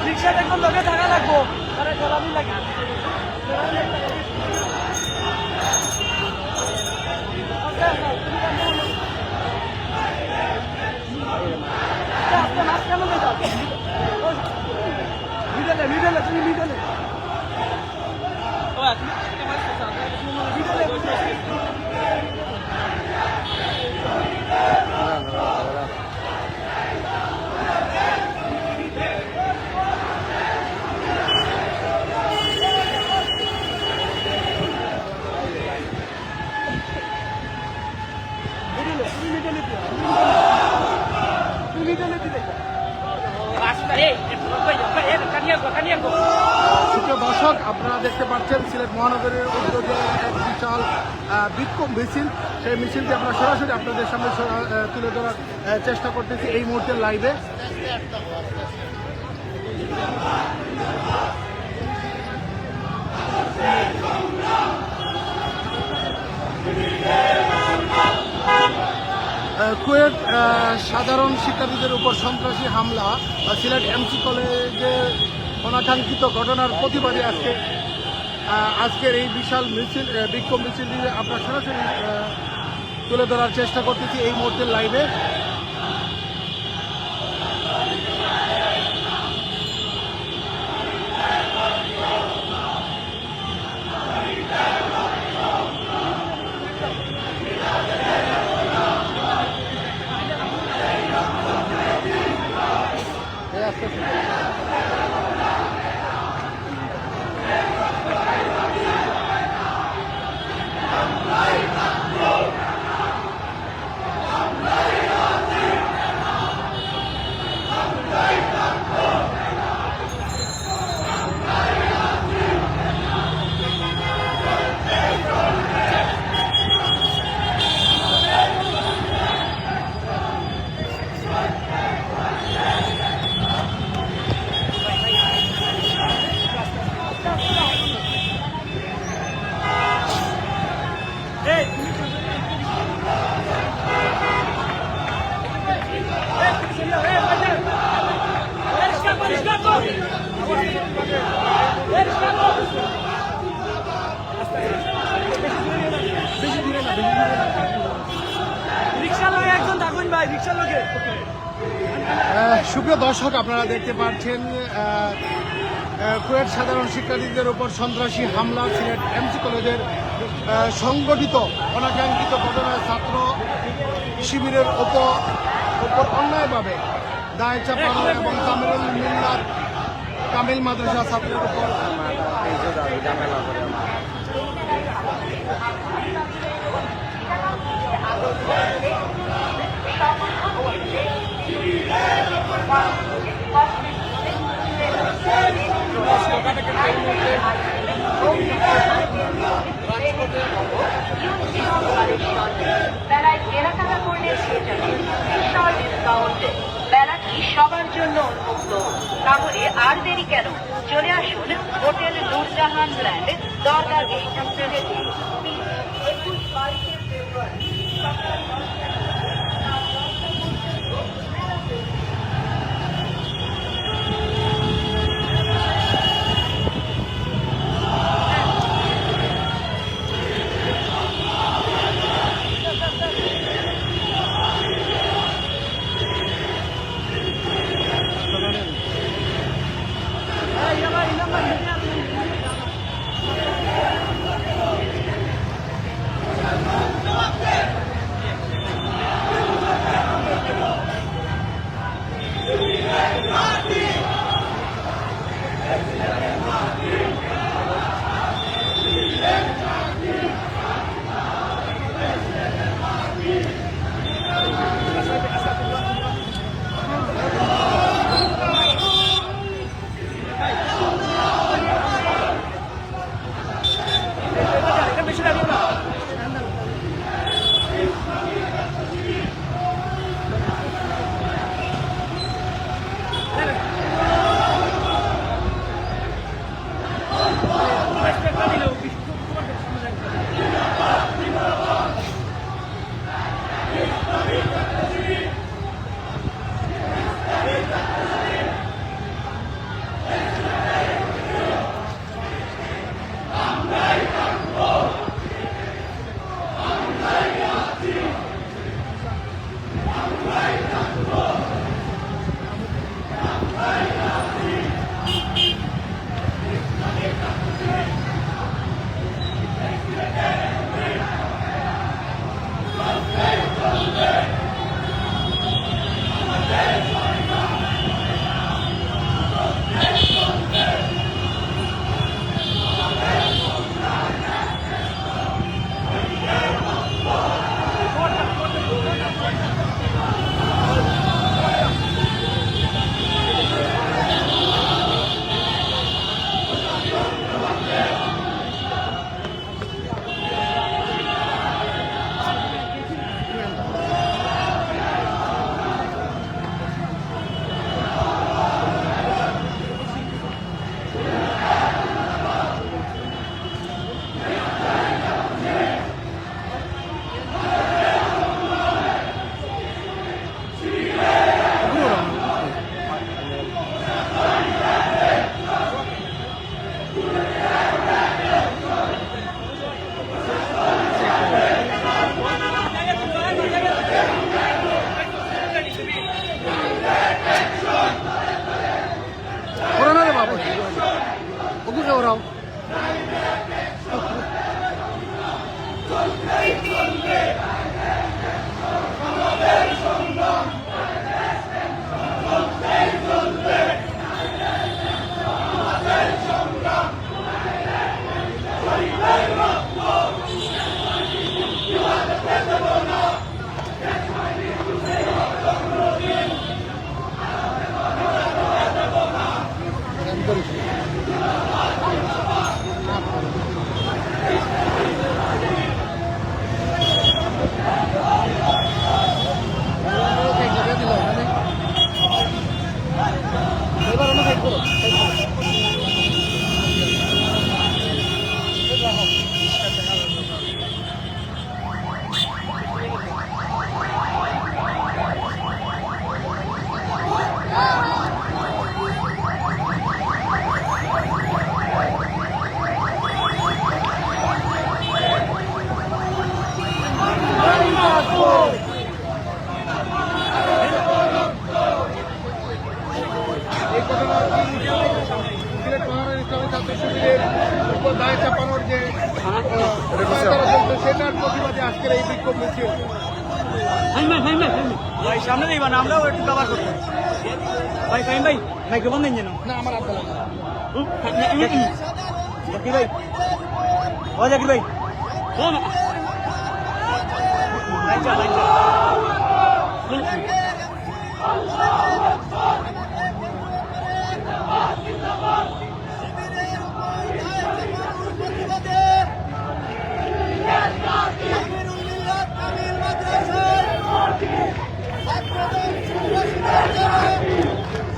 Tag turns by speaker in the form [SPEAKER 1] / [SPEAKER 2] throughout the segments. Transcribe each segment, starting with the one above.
[SPEAKER 1] রিক্সা দেখুন লোকে থাকা লাগবো লাগে মিডলে তুমি মিডলে
[SPEAKER 2] সুপ্রিয় দর্শক, আপনারা দেখতে পাচ্ছেন সিলেট মহানগরের উদ্যোগে এক বিশাল বিক্ষোভ মিছিল। সেই মিছিলটি আমরা সরাসরি আপনাদের সামনে তুলে ধরার চেষ্টা করতেছি এই মুহূর্তে লাইভে। কুয়েট সাধারণ শিক্ষার্থীদের উপর সন্ত্রাসী হামলা সিলেট এমসি কলেজে অনাকাঙ্ক্ষিত ঘটনার প্রতিবাদে আজকের এই বিশাল মিছিল বিক্ষোভ মিছিলটি আমরা সরাসরি তুলে ধরার চেষ্টা করতেছি এই মুহূর্তে লাইভে। সুপ্রিয় দর্শক, আপনারা দেখতে পাচ্ছেন কুয়েট সাধারণ শিক্ষার্থীদের উপর সন্ত্রাসী হামলা সিলেট এমসি কলেজের সংগঠিত অনাকাঙ্ক্ষিত ঘটনায় ছাত্র শিবিরের উপর অন্যায়ভাবে দায় চাপানো এবং কামিল মাদ্রাসা ছাত্রের উপর
[SPEAKER 3] বেলাটি সবার জন্য উন্মুক্ত। তাহলে আর দেরি কেন, চলে আসুন হোটেল নূরজাহান ল্যান্ড দরগা গেট।
[SPEAKER 2] সেটার প্রতিবাদে আজকের এই বিক্ষোভ মিছিল।
[SPEAKER 1] ভাই সামনে দিবা না, আমরাও একটু কভার করবো। ভাই ফাইম ভাই মাইক্রোফোন দেন যেন।
[SPEAKER 2] না আমার আপনার
[SPEAKER 1] জাকির ভাই, ও জাকির ভাই, লাইন চল, লাইন চল।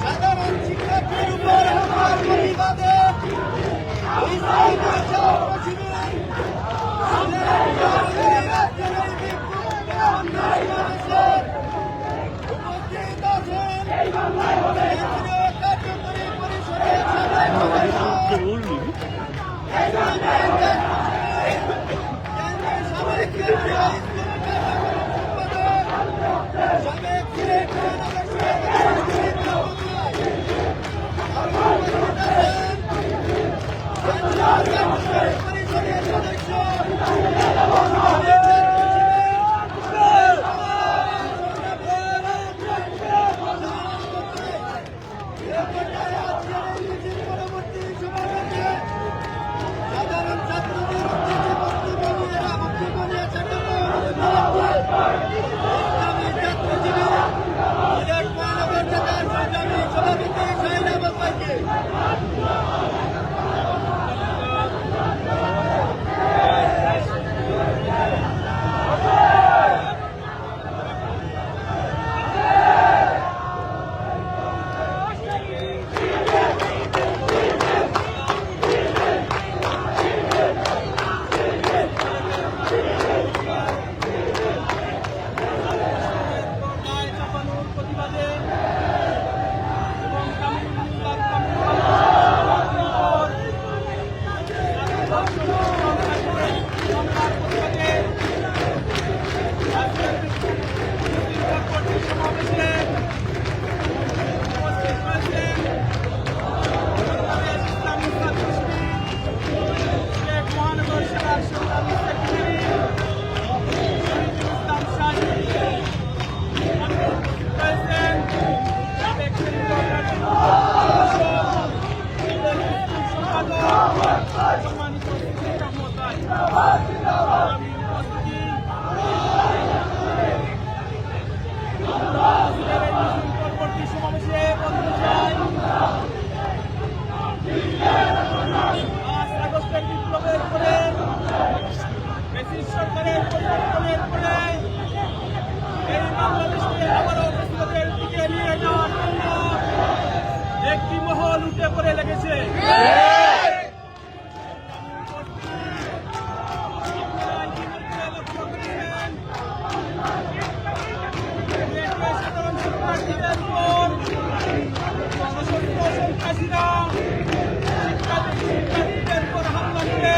[SPEAKER 4] সাধারণ শিক্ষার্থীর উপর হামলার প্রতিবাদে পরবর্তী সমাবেশে বলতে চাই, আগস্টের বিপ্লবের পরে ব্রিটিশ সরকারের পরিবর্তনের পরে এই বাংলাদেশকে আবারও ফেসিবাদের দিকে নিয়ে যাওয়ার জন্য একটি মহল উঠে পড়ে লেগেছে। সাধারণ শিক্ষার্থীদের উপর সশস্ত্র সন্ত্রাসীরা শিক্ষার্থীদের উপর হামলা করে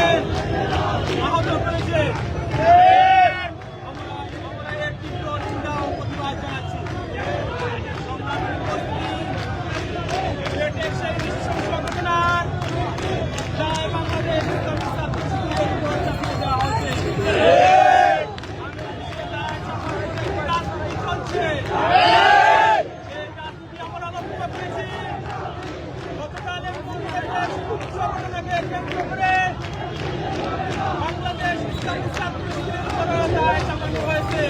[SPEAKER 4] আহত করেছে। আমরা এর তীব্র নিন্দা ও প্রতিবাদ জানাচ্ছি। সেই বিশ্ব সংগঠনের দায় বাংলাদেশ ইসলামী ছাত্র শিবিরের উপর চাপিয়ে দেওয়া হয়েছে। রাজনীতি চলছে, এই রাজনীতি আমরা লক্ষ্য করেছি। গতকালের সংগঠনকে কেন্দ্র করে বাংলাদেশ ইসলামী ছাত্র শিবিরের উপর দায় চাপানো হয়েছে।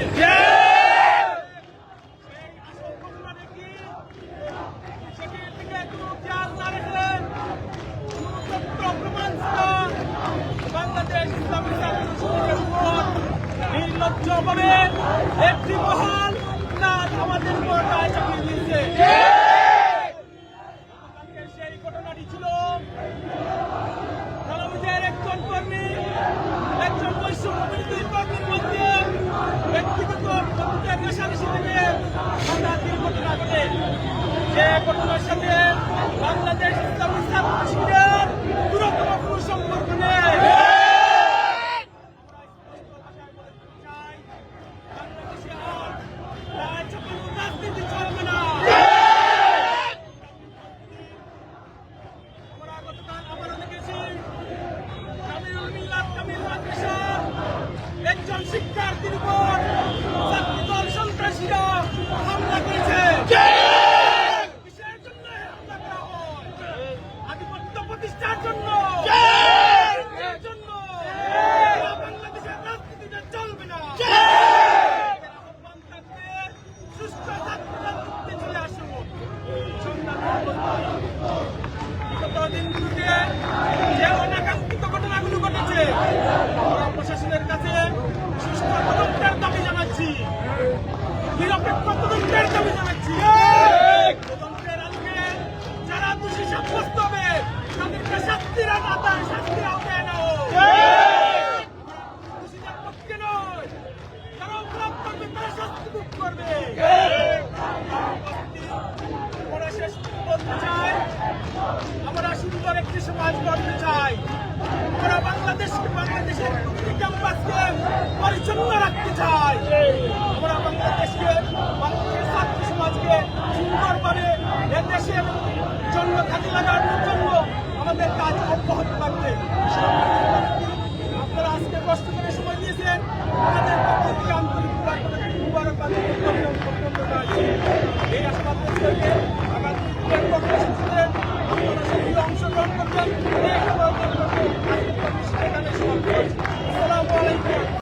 [SPEAKER 4] বাংলাদেশ ইসলামী ছাত্র শিবিরের উপর নির্লজ্জভাবে একটি মহল না আমাদের উপর দায় চাপিয়ে দিয়েছে। সেই ঘটনাটি ছিল কলমজের একজন কর্মী, একজন বৈষম্যবিরোধী কর্মীর মধ্যে ব্যক্তিগত রেশারেশি থেকে সংঘাতের ঘটনা ঘটে। যে ঘটনার সাথে বাংলাদেশ ইসলামী ছাত্র শিবিরের পুরোপুরি কোনো সম্পর্ক নেই। বাংলাদেশে আর রাজনীতি চলবে না। করবে। আমরা শেষ বলতে চাই, আমরা সুন্দর একটি সমাজ গড়তে চাই। আমরা বাংলাদেশের প্রতিটি ক্যাম্পাসকে পরিচ্ছন্ন রাখতে চাই। আমরা বাংলাদেশের ছাত্র সমাজকে সুন্দরভাবে দেশের জন্য কাজে লাগানোর জন্য আমাদের কাজ অব্যাহত থাকবে।